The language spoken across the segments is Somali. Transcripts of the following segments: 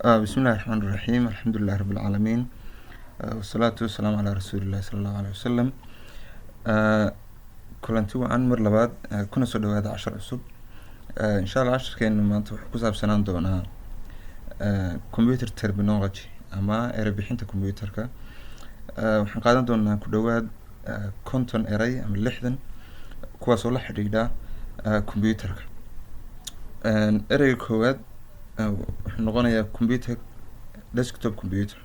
بسم الله الرحمن الرحيم الحمد لله رب العالمين والصلاة والسلام على رسول الله صلى الله عليه وسلم kulanti wacan mar labaad kuna soo dhawaada cashar cusub insha allah casharkeenu maanta wuxuu ku saabsanaan doonaa computer terminology ama erebixinta computerka. waxaan qaadan doonaa ku dhawaad 50 eray ama 60 kuwaas oo la xidhiidha computerka. ereyga koowaad wuxuu noqonayaa computer desktop computer.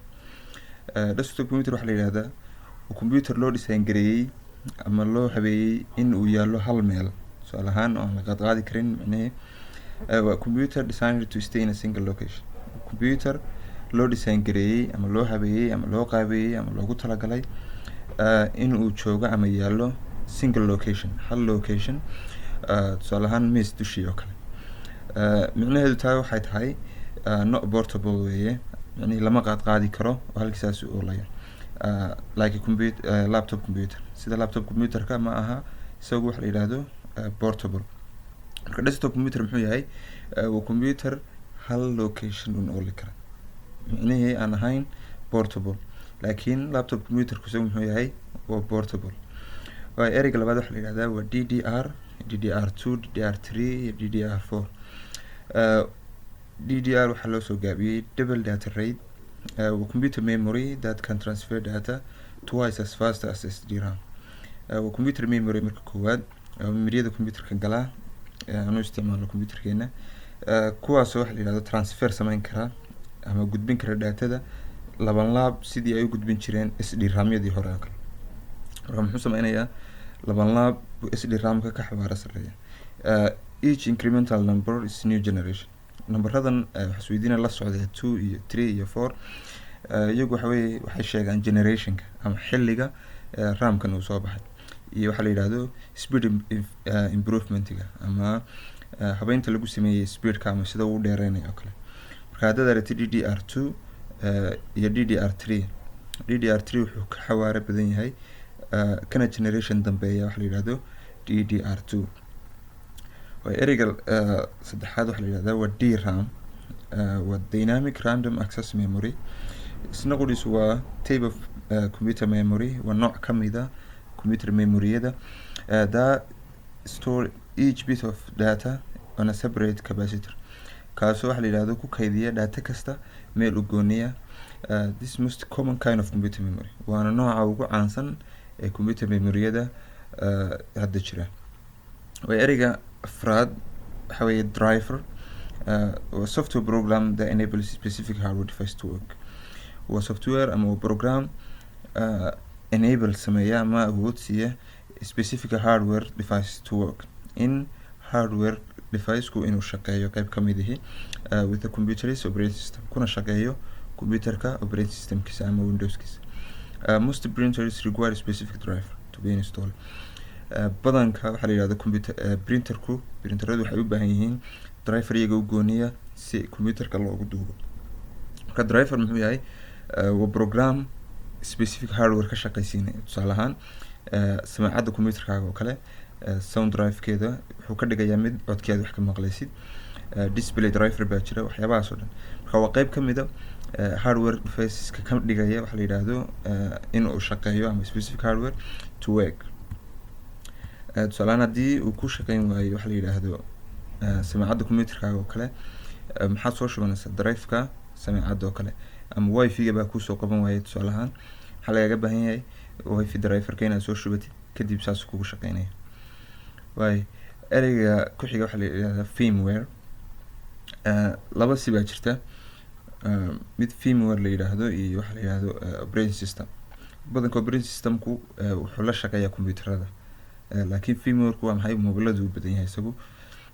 desktop computer waxaa la yidhahdaa computer loo design gareeyey ama loo habeeyey in uu yaallo hal meel, tusaale ahaan oo aan la qaadi karin. macnaheed waa computer designed to stay in a single location. computer loo design gareeyey ama loo habeeyey ama loo qaabeeyey ama loogu talagalay in uu joogo ama yaallo single location, hal location, tusaale ahaan miis dushii oo kale. micnaheedu taa waxay tahay not portable weeye, yani lama qaadi karo oo halkiisaas u olaya like a laptop computer. sida laptop computerka ma aha isagu waxa la yidhaahdo portable. marka desktop computer muxuu yahay? waa computer hal location un oli kara, micnihii aan ahayn portable. laakiin laptop computerku isagu muxuu yahay? waa portable. ereyga labaad waxa la yidhahdaa waa DDR, DDR2, DDR3 iyo DDR4. DDR waxaa loo soo gaabiyey double data rate. waa computer memory that can transfer data twice as fast as SDRAM. waa computer memory marka koowaad memoryada computerka galaa aanu isticmaalo computerkeena, kuwaasoo waxa la yidhahdo transfer samayn kara ama gudbin kara datada laban laab sidii ay u gudbin jireen SDRAMyadii hore oo kale. marka muxuu sameynayaa? laban laab buu SDRAMka ka xawaara sareeya. each incremental number is new generation. numberadan waxisweydiina la socda 2 iyo 3 iyo 4 iyagu waxay sheegaan generationka ama xilliga ramkan uu soo baxay, iyo waxaa la yidhaahdo speed improvementga ama habeynta lagu sameeyey speedka ama sida uu dheereynayo oo kale. marka haddaad aragtid DDR2 iyo DDR3 wuxuu ka xawaare badan yahay kana generation dambeeya waxa la yidhaahdo DDR2. ereyga saddexaad waxa la yidhahdaa waa DRAM, waa dynamic random access memory. isna qudhiisu waa type of computer memory, waa nooc ka mida computer memoryada that store each bit of data on a separate capacitor, kaasoo waxa la yidhahdo ku kaydiya data kasta meel u gooniya. this most common kind of computer memory, waana nooca ugu caansan ee computer memoryada hadda jira. ereyga afraad waxa weeye driver, waa software program that enables specific hardware device to work. waa software ama waa program enable sameeya ama awood siiya specific hardware device to work, in hardware deviceku inuu shaqeeyo qayb ka mid ihi with the computer's operating system, kuna shaqeeyo computerka operating systemkiisa ama windowskiisa. most printers require specific driver to be installed. badanka waxaa la yidhahdo printeradu waxay u baahan yihiin driver iyaga u gooniya si computerka loogu duubo. marka driver muxuu yahay? waa program specific hardware ka shaqaysiinaya. tusaale ahaan samaacadda computerkaaga oo kale sound drivekeeda wuxuu ka dhigayaa mid codkeeda wax ka maqlaysid. display driver baa jira, waxyaabahaas oo dhan. marka waa qayb ka mida hardware deviceska ka dhigaya waxa la yidhaahdo in uu shaqeeyo ama specific hardware to work. tusaalehaan haddii uu ku shaqeyn waayo waxa la yidhaahdo samaacadda computerkaaga oo kale, maxaad soo shubanaysaa? driveka samaacadda oo kale, ama wifi-ga baa kuusoo qaban waaya. tusaale ahaan waxaa lagaga baahan yahay wifi driverka inaad soo shubatid, kadib saas kugu shaqeynaya. ereyga ku xiga waxaa la yidhahdaa firmware. laba si baa jirta, mid firmware la yidhaahdo iyo waxa la yidhaahdo operating system. badanka operating systemku wuxuu la shaqeeyaa computerada, laakiin firmwareku waa maxay? mobiladu u badan yahay. isagu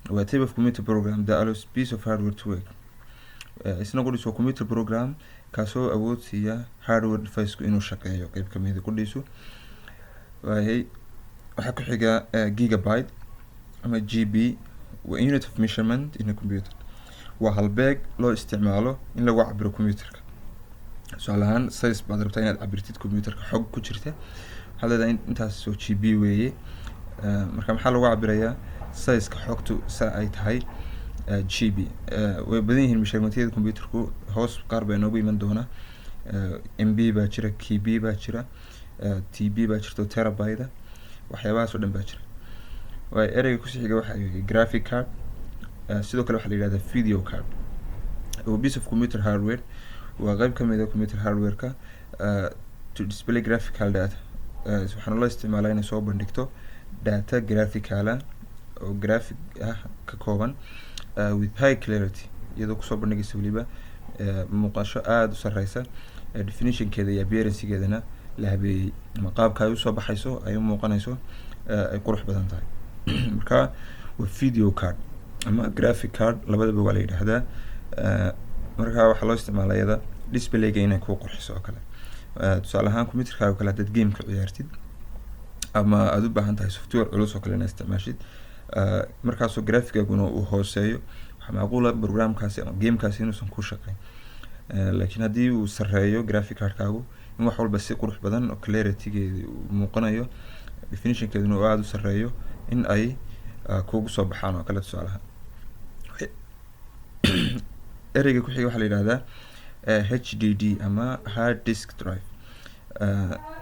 waa type of computer program that allows piece of hardware to work. isna qudhiisu waa computer program kaasoo awood siiya hardware deviceku inuu shaqeeyo qayb ka mida qudhiisu. waxaa ku xiga gigabyte ama GB, waa unit of measurement in a computer. waa halbeeg loo isticmaalo in lagu cabiro computerka. tusaale ahaan size baad rabtaa inaad cabirtid computerka, xog ku jirta, waxaa leedahay intaas oo GB weeye. marka maxaa lagu cabirayaa? sizeka xogtu sa ay tahay GB way badan yihiin measurementyada computerku hoos qaar baa inoogu iman doona MB baa jira, KB baa jira, TB baa jirto, terabyte waxyaabahaas oo dhan baa jira. waa ereyga ku xiga waxa ay graphic card sidoo kale waxa la yiraahdaa video card. A piece of computer hardware waa qayb ka mid ah computer hardware-ka to display graphical data. waxaana loo isticmaalaa inay soo bandhigto data graphical oo graphic ka kooban with high clarity, iyadoo kusoo bandhigaysa weliba muuqasho aada u sarreysa, definition-keeda iyo appearance-geedana la habeeyey, ama qaabka ay usoo baxayso ay u muuqanayso ay qurux badan tahay. marka waa video card ama graphic card, labadaba waa la yidhaahdaa. marka waxaa loo isticmaalaa iyada display-ga inay ku qurxiso oo kale. tusaale ahaan computerkaaga kale haddaad game ka ciyaartid ama aada u baahan tahay software culus oo kale inaad isticmaashid, markaasoo graphicaguna uu hooseeyo, waxaa macquula programkaasi ama gamekaasi inuusan ku shaqeyn. laakiin haddii uu sarreeyo graphic cardkaagu, in wax walba si qurux badan oo clarity-geeda uu muuqanayo, definition-keeduna uu aada u sarreeyo, in ay kugu soo baxaan oo kale. tusaalaha ereyga ku xiga waxaa la yidhahdaa HDD ama hard disk drive.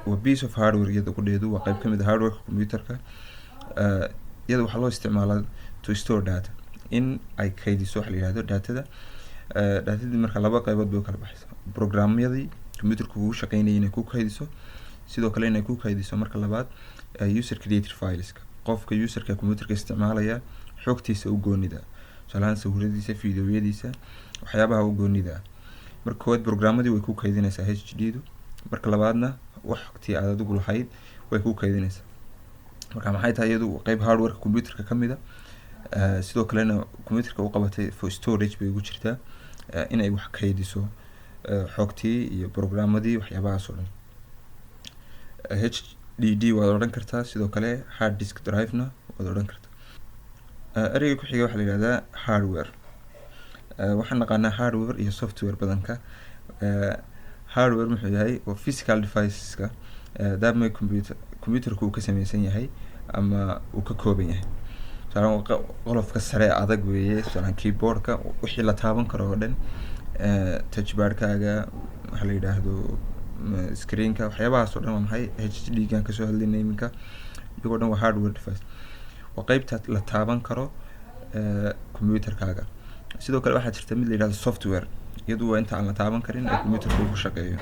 waa piece of hardware, iyada kudheedu waa qayb ka mid ah hardwareka computerka. iyada waxaa loo isticmaalaa to store data, in ay kaydiso waxa la yidhahdo datada. datadii marka laba qaybood bay u kala baxaysa: programyadii computerka ugu shaqeynayay inay ku kaydiso, sidoo kale inay ku kaydiso marka labaad user created fileska, qofka userka computerka isticmaalaya xogtiisa u goonida, tusaalahaan sawiradiisa, fiidiyoyadiisa, waxyaabaha u goonida. marka koowaad programadii way ku kaydinaysaa HDD-du, marka labaadna wax xogtii aad adigu lahayd way ku kaydinaysaa. marka maxay tahay iyadu qayb hardwareka computerka ka mid ah, sidoo kalena computerka u qabatay for storage bay ugu jirtaa, inay wax kaydiso xogtii iyo programadii, waxyaabahaas oo dhan. HDD waad odhan kartaa, sidoo kale hard disk drive-na waad odhan kartaa. ereyga ku xiga waxaa la yidhahdaa hardware. waxaan naqaanaa hardware iyo software badanka. hardware muxuu yahay? waa physical deviceska that make computerku uu ka samaysan yahay ama uu ka kooban yahay. tusaalahaan qolofka sare adag weeye, tusaalahaan keyboardka, wixii la taaban karo oo dhan, touchbar-kaaga, waxa la yidhaahdo screen-ka, waxyaabahaas oo dhan waa maxay? HDD-gan kasoo hadlaynay iminka, iyagoo dhan waa hardware device, waa qeybta la taaban karo computerkaaga. sidoo kale waxaa jirta mid la yidhahdo software, iyadu waa inta aan la taaban karin ee computerka uu ku shaqeeyo.